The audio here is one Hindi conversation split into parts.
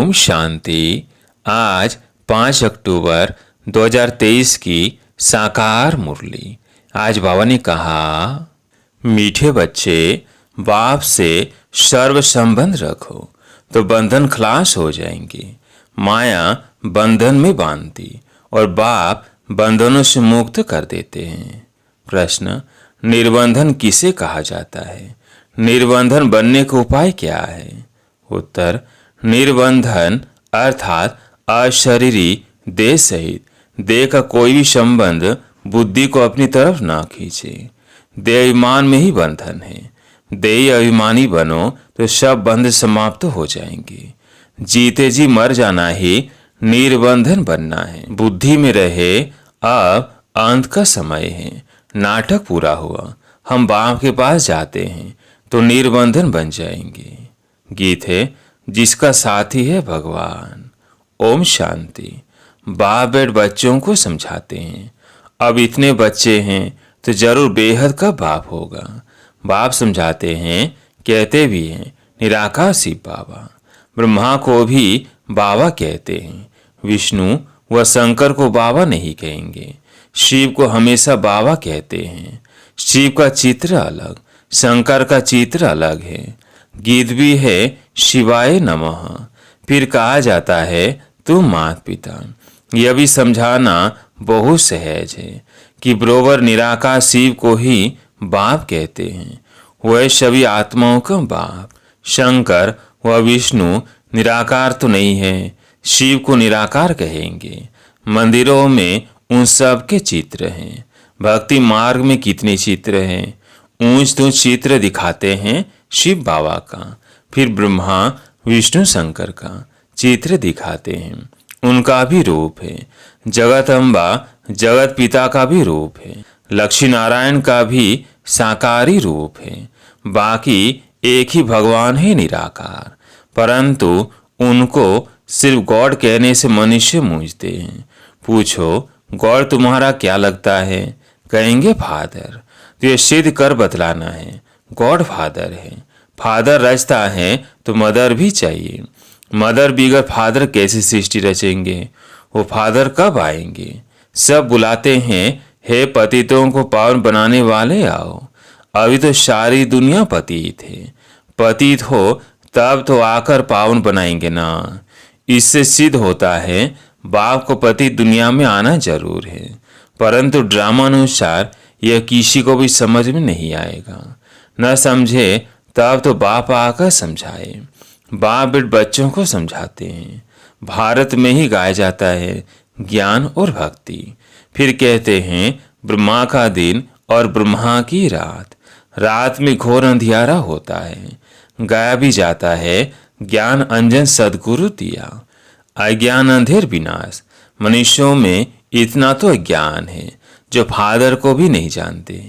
ओम शांति। आज 5 अक्टूबर 2023 की साकार मुरली। आज बाबा ने कहा, मीठे बच्चे, बाप से सर्व संबंध रखो तो बंधन खलास हो जाएंगे। माया बंधन में बांधती और बाप बंधनों से मुक्त कर देते हैं। प्रश्न, निर्बंधन किसे कहा जाता है? निर्बंधन बनने का उपाय क्या है? उत्तर, निर्बंधन अर्थात अशरीरी देह सहित देह का कोई भी संबंध बुद्धि को अपनी तरफ ना खींचे। देह अभिमान में ही बंधन है। देह अभिमानी बनो तो सब बंध समाप्त हो जाएंगे। जीते जी मर जाना ही निर्बंधन बनना है। बुद्धि में रहे अब अंत का समय है। नाटक पूरा हुआ, हम बाप के पास जाते हैं तो निर्बंधन बन जाएंगे। गीत है, जिसका साथी है भगवान। ओम शांति। बाप बेट बच्चों को समझाते हैं, अब इतने बच्चे हैं तो जरूर बेहद का बाप होगा। बाप समझाते हैं, कहते भी हैं, निराकार शिव बाबा। ब्रह्मा को भी बाबा कहते हैं। विष्णु व शंकर को बाबा नहीं कहेंगे, शिव को हमेशा बाबा कहते हैं। शिव का चित्र अलग, शंकर का चित्र अलग है। गीत भी है, शिवाय नमः। फिर कहा जाता है, तुम माता पिता। यह भी समझाना बहुत सहज है कि बरोबर निराकार शिव को ही बाप कहते हैं। वह सभी आत्माओं का बाप। शंकर व विष्णु निराकार तो नहीं है, शिव को निराकार कहेंगे। मंदिरों में उन सब के चित्र हैं। भक्ति मार्ग में कितने चित्र हैं। ऊंच तो चित्र दिखाते हैं शिव बाबा का, फिर ब्रह्मा विष्णु शंकर का चित्र दिखाते हैं। उनका भी रूप है। जगत अम्बा जगत पिता का भी रूप है। लक्ष्मी नारायण का भी साकारी रूप है। बाकी एक ही भगवान है निराकार, परंतु उनको सिर्फ गॉड कहने से मनुष्य मूझते हैं। पूछो, गॉड तुम्हारा क्या लगता है? कहेंगे फादर। तो ये सिद्ध कर बतलाना है, गॉड फादर है। फादर रचता है तो मदर भी चाहिए। मदर बिगर फादर कैसे सृष्टि रचेंगे? वो फादर कब आएंगे? सब बुलाते हैं, हे पतितों को पावन बनाने वाले आओ। अभी तो सारी दुनिया पतित है। पतित हो तब तो आकर पावन बनाएंगे ना। इससे सिद्ध होता है बाप को पतित दुनिया में आना जरूर है, परंतु ड्रामा अनुसार यह किसी को भी समझ में नहीं आएगा। न समझे तब तो बाप आकर समझाए। बाप बेट बच्चों को समझाते हैं। भारत में ही गाया जाता है ज्ञान और भक्ति। फिर कहते हैं, ब्रह्मा का दिन और ब्रह्मा की रात। रात में घोर अंधियारा होता है। गाया भी जाता है, ज्ञान अंजन सदगुरु दिया, अज्ञान अंधेर विनाश। मनुष्यों में इतना तो अज्ञान है जो फादर को भी नहीं जानते।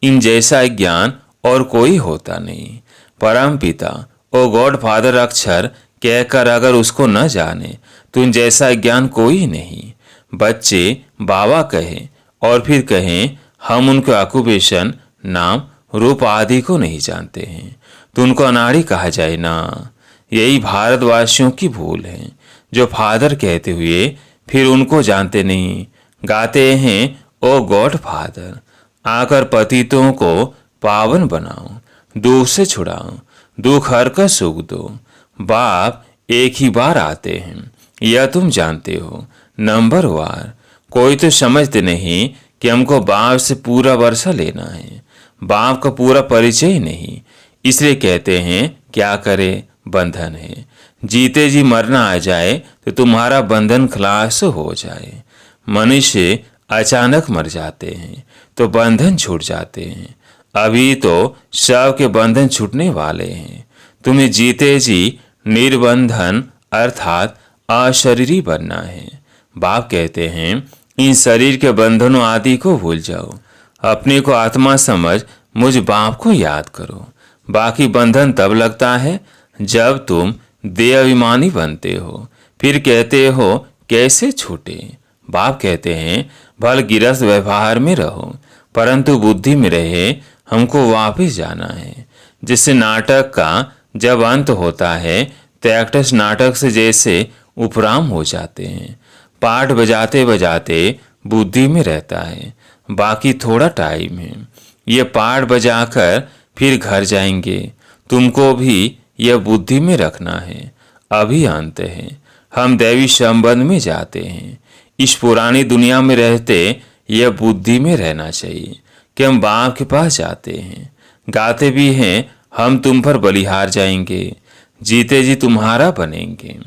इन जैसा ज्ञान और कोई होता नहीं। परम पिता और गॉड फादर अक्षर कहकर अगर उसको न जाने तो इन जैसा ज्ञान कोई नहीं। बच्चे बाबा कहें और फिर कहें हम उनके ऑक्यूपेशन, नाम, रूप आदि को नहीं जानते हैं तो उनको अनाड़ी कहा जाए ना। यही भारतवासियों की भूल है, जो फादर कहते हुए फिर उनको जानते नहीं। गाते हैं, ओ गॉड फादर, आकर पतितों को पावन बनाओ, दुख से छुड़ाओ, दुख हर का सुख दो। बाप एक ही बार आते हैं, यह तुम जानते हो। नंबर वार कोई तो समझते नहीं कि हमको बाप से पूरा वर्षा लेना है। बाप का पूरा परिचय नहीं, इसलिए कहते हैं क्या करे, बंधन है। जीते जी मरना आ जाए तो तुम्हारा बंधन खलास हो जाए। मनुष्य अचानक मर जाते हैं तो बंधन छूट जाते हैं। अभी तो सब के बंधन छूटने वाले हैं। तुम्हें जीते जी निर्बंधन अर्थात अशरीरी बनना है। बाप कहते हैं, इन शरीर के बंधनों आदि को भूल जाओ। अपने को आत्मा समझ मुझ बाप को याद करो। बाकी बंधन तब लगता है जब तुम देह अभिमानी बनते हो। फिर कहते हो कैसे छूटे? बाप कहते हैं, भल गिरस्थ व्यवहार में रहो, परंतु बुद्धि में रहे हमको वापस जाना है। जिससे नाटक का जब अंत होता है टैक्टस नाटक से जैसे उपराम हो जाते हैं। पाठ बजाते बजाते बुद्धि में रहता है, बाकी थोड़ा टाइम है। ये पाठ बजाकर फिर घर जाएंगे। तुमको भी यह बुद्धि में रखना है। अभी अंत है, हम दैवी संबंध में जाते हैं। इस पुरानी दुनिया में रहते यह बुद्धि में रहना चाहिए कि हम बाप के पास जाते हैं। गाते भी हैं, हम तुम पर बलिहार जाएंगे, जीते जी तुम्हारा बनेंगे।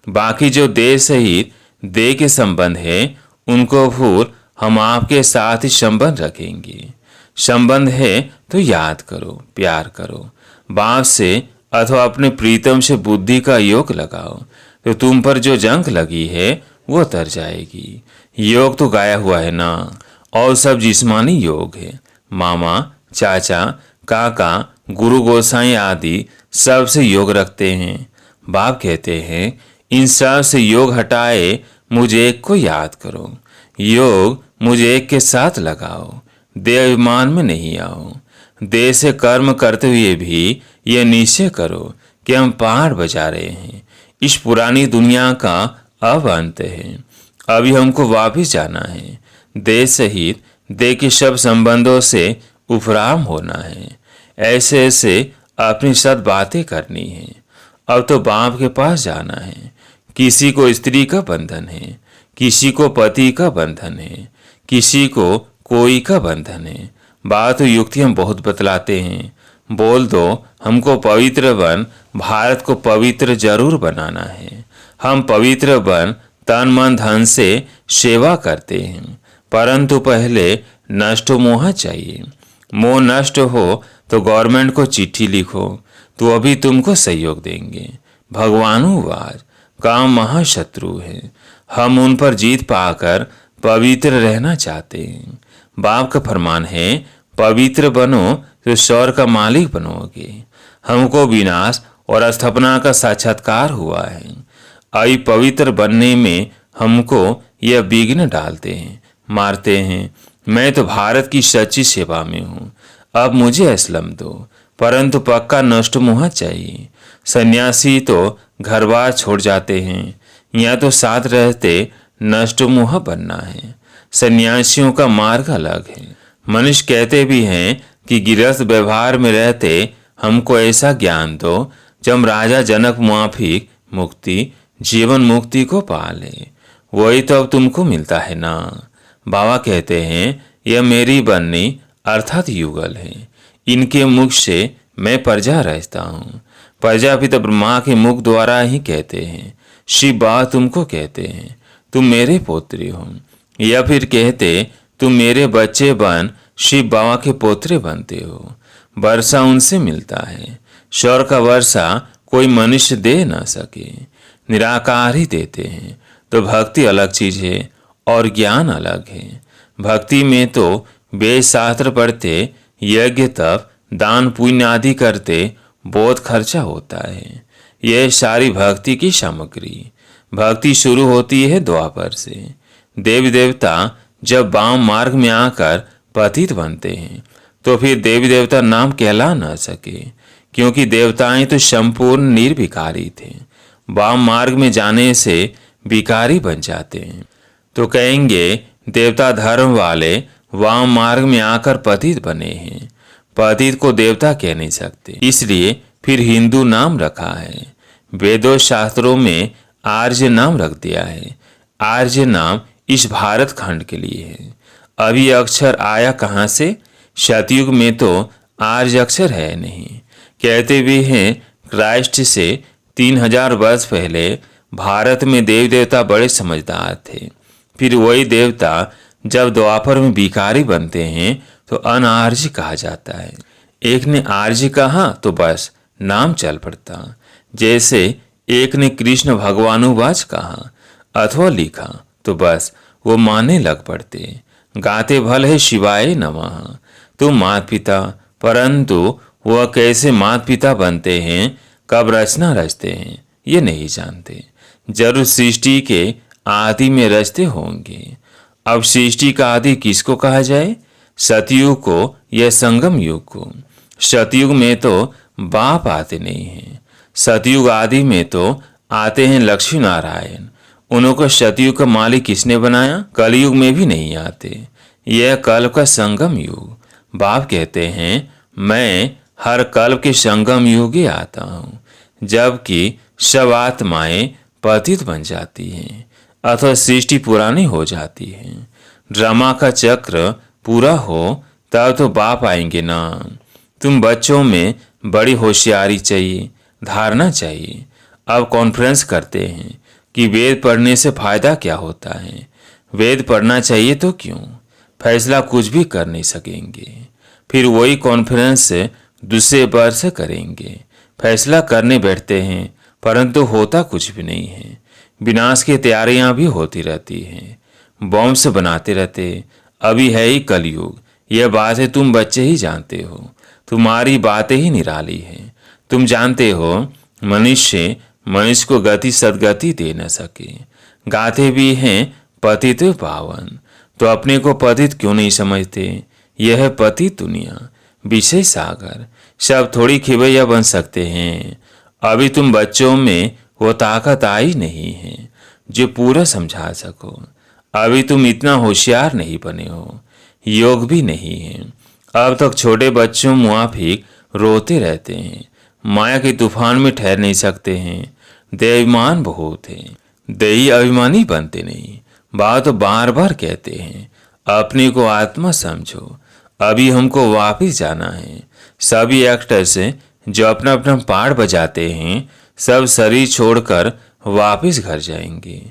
बाकी जो देह सहित देह के संबंध है उनको भूल हम आपके साथ ही संबंध रखेंगे। संबंध है तो याद करो, प्यार करो। बाप से अथवा अपने प्रीतम से बुद्धि का योग लगाओ तो तुम पर जो जंग लगी है वो तर जाएगी। योग तो गाया हुआ है ना, और सब जिस्मानी योग है। मामा, चाचा, काका, गुरु गोसाई आदि सब से योग रखते हैं। बाप कहते हैं इन सब से योग हटाए मुझे एक को याद करो। योग मुझे एक के साथ लगाओ। देह अभिमान में नहीं आओ। देह से कर्म करते हुए भी ये निश्चय करो कि हम पहाड़ बजा रहे हैं। इस पुरानी दुनिया का अब अंत है। अभी हमको वापिस जाना है। देह सहित देह के सब संबंधों से उपराम होना है। ऐसे ऐसे अपनी सद बातें करनी है। अब तो बाप के पास जाना है। किसी को स्त्री का बंधन है, किसी को पति का बंधन है, किसी को कोई का बंधन है। बात युक्ति हम बहुत बतलाते हैं। बोल दो हमको पवित्र बन, भारत को पवित्र जरूर बनाना है। हम पवित्र बन तन मन धन से सेवा करते हैं, परंतु पहले नष्ट मोह चाहिए। मोह नष्ट हो तो गवर्नमेंट को चिट्ठी लिखो, तो अभी तुमको सहयोग देंगे। भगवानुवाद काम महाशत्रु है। हम उन पर जीत पाकर पवित्र रहना चाहते हैं। बाप का फरमान है पवित्र बनो तो स्वर्ग का मालिक बनोगे। हमको विनाश और स्थापना का साक्षात्कार हुआ है। अभी पवित्र बनने में हमको यह विघ्न डालते हैं, मारते हैं। मैं तो भारत की सच्ची सेवा में हूँ। अब मुझे असलम दो, परंतु पक्का नष्ट मोह चाहिए। सन्यासी तो घर बार छोड़ जाते हैं, यहाँ तो साथ रहते नष्ट मोह बनना है। सन्यासियों का मार्ग अलग है। मनुष्य कहते भी हैं कि गृहस्थ व्यवहार में रहते हमको ऐसा ज्ञान दो जब राजा जनक माफिक मुक्ति जीवन मुक्ति को पाले। वही तो अब तुमको मिलता है ना। बाबा कहते हैं यह मेरी बननी अर्थात युगल है। इनके मुख से मैं प्रजा रहता हूँ। प्रजापिता ब्रह्मा के मुख द्वारा ही कहते हैं। शिव बाबा तुमको कहते हैं तुम मेरे पोत्री हो, या फिर कहते तुम मेरे बच्चे बन शिव बाबा के पोत्रे बनते हो। वर्षा उनसे मिलता है। स्वर्ग का वर्षा कोई मनुष्य दे ना सके, निराकार ही देते हैं। तो भक्ति अलग चीज है और ज्ञान अलग है। भक्ति में तो वेद शास्त्र पढ़ते, यज्ञ तप दान पुण्य आदि करते बहुत खर्चा होता है। यह सारी भक्ति की सामग्री। भक्ति शुरू होती है द्वापर से। देवी देवता जब वाम मार्ग में आकर पतित बनते हैं तो फिर देवी देवता नाम कहला न सके, क्योंकि देवताएं तो संपूर्ण निर्विकारी थे। वाम मार्ग में जाने से विकारी बन जाते हैं तो कहेंगे देवता धर्म वाले वाम मार्ग में आकर पतित बने हैं। पतित को देवता कह नहीं सकते, इसलिए फिर हिंदू नाम रखा है। वेदों शास्त्रों में आर्य नाम रख दिया है। आर्य नाम इस भारत खंड के लिए है। अभी अक्षर आया कहाँ से? सतयुग में तो आर्य अक्षर है नहीं। कहते भी हैं क्राइस्ट से 3000 वर्ष पहले भारत में देवी देवता बड़े समझदार थे। फिर वही देवता जब द्वापर में भिखारी बनते हैं तो अनार्य कहा जाता है। एक ने आर्य कहा तो बस नाम चल पड़ता। जैसे एक ने कृष्ण भगवानुवाच कहा अथवा लिखा तो बस वो माने लग पड़ते। गाते भल है शिवाय नमः। तुम माता पिता, परंतु वह कैसे माता पिता बनते हैं, कब रचना रचते हैं, ये नहीं जानते। जरूर सृष्टि के आदि में रचते होंगे। अब सृष्टि का आदि किसको कहा जाए? सतयुग को या संगम युग को? सतयुग में तो बाप आते नहीं हैं। सतयुग आदि में तो आते हैं लक्ष्मी नारायण, उनको सतयुग का मालिक किसने बनाया? कलयुग में भी नहीं आते। यह कल्प का संगम युग। बाप कहते हैं मैं हर कल्प के संगम युग ही आता हूँ, जबकि सब आत्माएं पतित बन जाती हैं अथवा सृष्टि पुरानी हो जाती है। ड्रामा का चक्र पूरा हो तब तो बाप आएंगे ना। तुम बच्चों में बड़ी होशियारी चाहिए, धारणा चाहिए। अब कॉन्फ्रेंस करते हैं कि वेद पढ़ने से फायदा क्या होता है। वेद पढ़ना चाहिए तो क्यों? फैसला कुछ भी कर नहीं सकेंगे। फिर वही कॉन्फ्रेंस दूसरे वर्ष करेंगे। फैसला करने बैठते हैं परंतु होता कुछ भी नहीं है। विनाश की तैयारियां भी होती रहती हैं, बॉम्ब्स बनाते रहते। अभी है ही कलयुग, यह बातें तुम बच्चे ही जानते हो। तुम्हारी बातें ही निराली हैं। तुम जानते हो मनुष्य को गति सदगति दे न सके। गाते भी हैं पतित पावन, तो अपने को पतित क्यों नहीं समझते? यह है पतित दुनिया, विषय सागर। सब थोड़ी खिवैया बन सकते हैं। अभी तुम बच्चों में वो ताकत आई नहीं है जो पूरा समझा सको। अभी तुम इतना होशियार नहीं बने हो, योग भी नहीं है। अब तक छोटे बच्चों मुआफिक रोते रहते हैं, माया के तूफान में ठहर नहीं सकते हैं। देवाभिमान बहुत है, देही अभिमानी बनते नहीं। बात तो बार बार कहते हैं अपने को आत्मा समझो। अभी हमको वापिस जाना है। सभी एक्टर्स जो अपना अपना पार्ट बजाते हैं सब शरीर छोड़कर वापिस घर जाएंगे।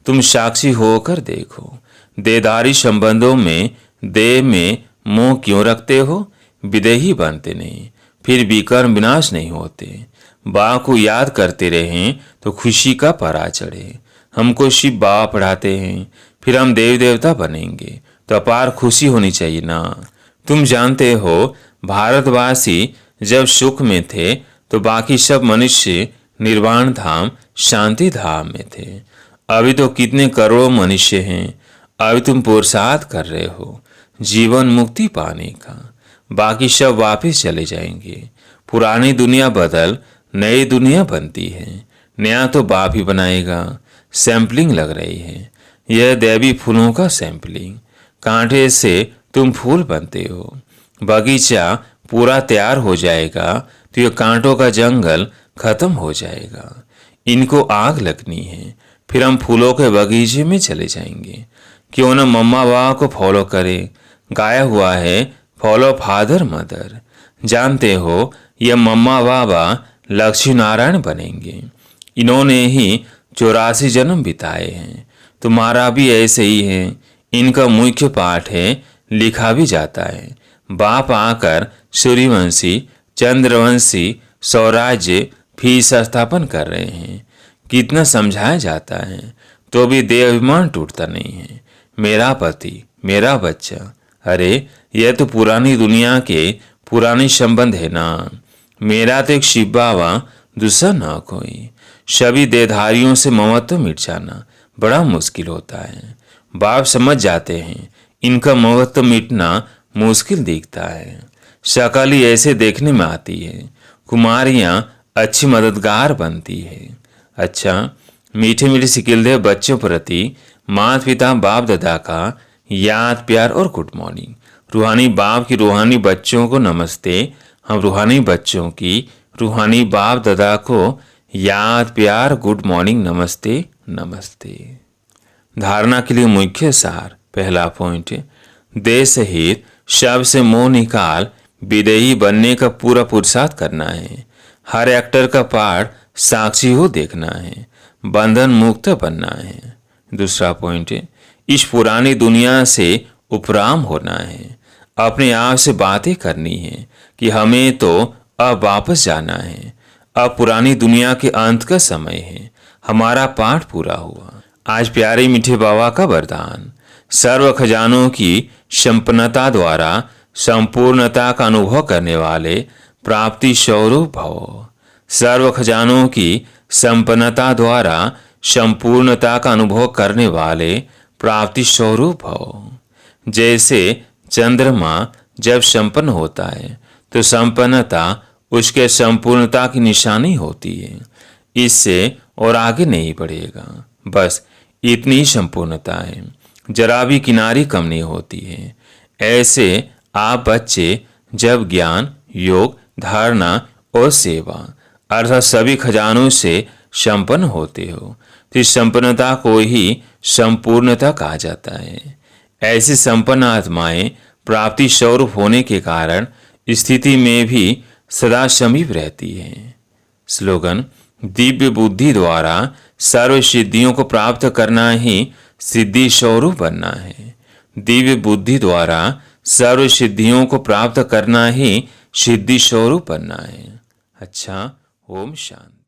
तुम साक्षी होकर देखो, देहधारी संबंधों में देह में मोह क्यों रखते हो? विदेही बनते नहीं, फिर विकर्म विनाश नहीं होते। बा को याद करते रहें तो खुशी का परा चढ़े। हमको शिव बाबा पढ़ाते हैं, फिर हम देव देवता बनेंगे तो अपार खुशी होनी चाहिए ना। तुम जानते हो भारतवासी जब सुख में थे तो बाकी सब मनुष्य निर्वाण धाम शांति धाम में थे। अभी तो कितने करोड़ों मनुष्य हैं। अभी तुम पुरुषार्थ कर रहे हो जीवन मुक्ति पाने का। बाकी सब वापस चले जाएंगे। पुरानी दुनिया बदल नई दुनिया बनती है। नया तो बाप ही बनाएगा। सैंपलिंग लग रही है, यह दैवी फूलों का सैंपलिंग। कांटे से तुम फूल बनते हो। बगीचा पूरा तैयार हो जाएगा तो ये कांटों का जंगल खत्म हो जाएगा। इनको आग लगनी है, फिर हम फूलों के बगीचे में चले जाएंगे। क्यों न मम्मा बाबा को फॉलो करें। गाया हुआ है फॉलो फादर मदर। जानते हो ये मम्मा बाबा लक्ष्मी नारायण बनेंगे। इन्होंने ही 84 जन्म बिताए हैं। तुम्हारा भी ऐसे ही है। इनका मुख्य पाठ है, लिखा भी जाता है। बाप आकर सूर्यवंशी चंद्रवंशी स्वराज्य फिर स्थापन कर रहे हैं। कितना समझाया जाता है तो भी देह अभिमान टूटता नहीं है। मेरा पति, मेरा बच्चा। अरे यह तो पुरानी दुनिया के पुराने संबंध है ना। मेरा तो एक शिव बाबा, दूसरा ना कोई। सभी देहधारियों से ममत्व मिट जाना बड़ा मुश्किल होता है। बाप समझ जाते हैं इनका ममत्व मिटना मुश्किल दिखता है। शकल ही ऐसे देखने में आती है। कुमारियां अच्छी मददगार बनती है। अच्छा, मीठे मीठे सिकिलदे बच्चों प्रति माता पिता बाप दादा का याद प्यार और गुड मॉर्निंग। रूहानी बाप की रूहानी बच्चों को नमस्ते। हम रूहानी बच्चों की रूहानी बाप दादा को याद प्यार गुड मॉर्निंग नमस्ते नमस्ते। धारणा के लिए मुख्य सार। पहला पॉइंट, देह सहित शव से मोह निकाल विदेही बनने का पूरा पुरुषार्थ करना है। हर एक्टर का पार्ट साक्षी हो देखना है, बंधन मुक्त बनना है। दूसरा पॉइंट, इस पुरानी दुनिया से उपराम होना है। अपने आप से बातें करनी है कि हमें तो अब वापस जाना है। अब पुरानी दुनिया के अंत का समय है। हमारा पाठ पूरा हुआ। आज प्यारे मीठे बाबा का वरदान, सर्व खजानों की संपन्नता द्वारा संपूर्णता का अनुभव करने वाले प्राप्ति स्वरूप भव। सर्व खजानों की संपन्नता द्वारा संपूर्णता का अनुभव करने वाले प्राप्ति स्वरूप भव। जैसे चंद्रमा जब संपन्न होता है तो संपन्नता उसके संपूर्णता की निशानी होती है। इससे और आगे नहीं बढ़ेगा। बस इतनी ही संपूर्णता है, जरा भी किनारी कम नहीं होती है। ऐसे आप बच्चे जब ज्ञान, योग, धारणा और सेवा अर्थात सभी खजानों से संपन्न होते हो तो इस संपन्नता को ही संपूर्णता कहा जाता है। ऐसी संपन्न आत्माएं प्राप्ति स्वरूप होने के कारण स्थिति में भी सदा समीप रहती है। स्लोगन: दिव्य बुद्धि द्वारा सर्व सिद्धियों को प्राप्त करना ही सिद्धि स्वरूप बनना है। दिव्य बुद्धि द्वारा सर्व सिद्धियों को प्राप्त करना ही सिद्धि स्वरूप बनना है। अच्छा, ओम शांति।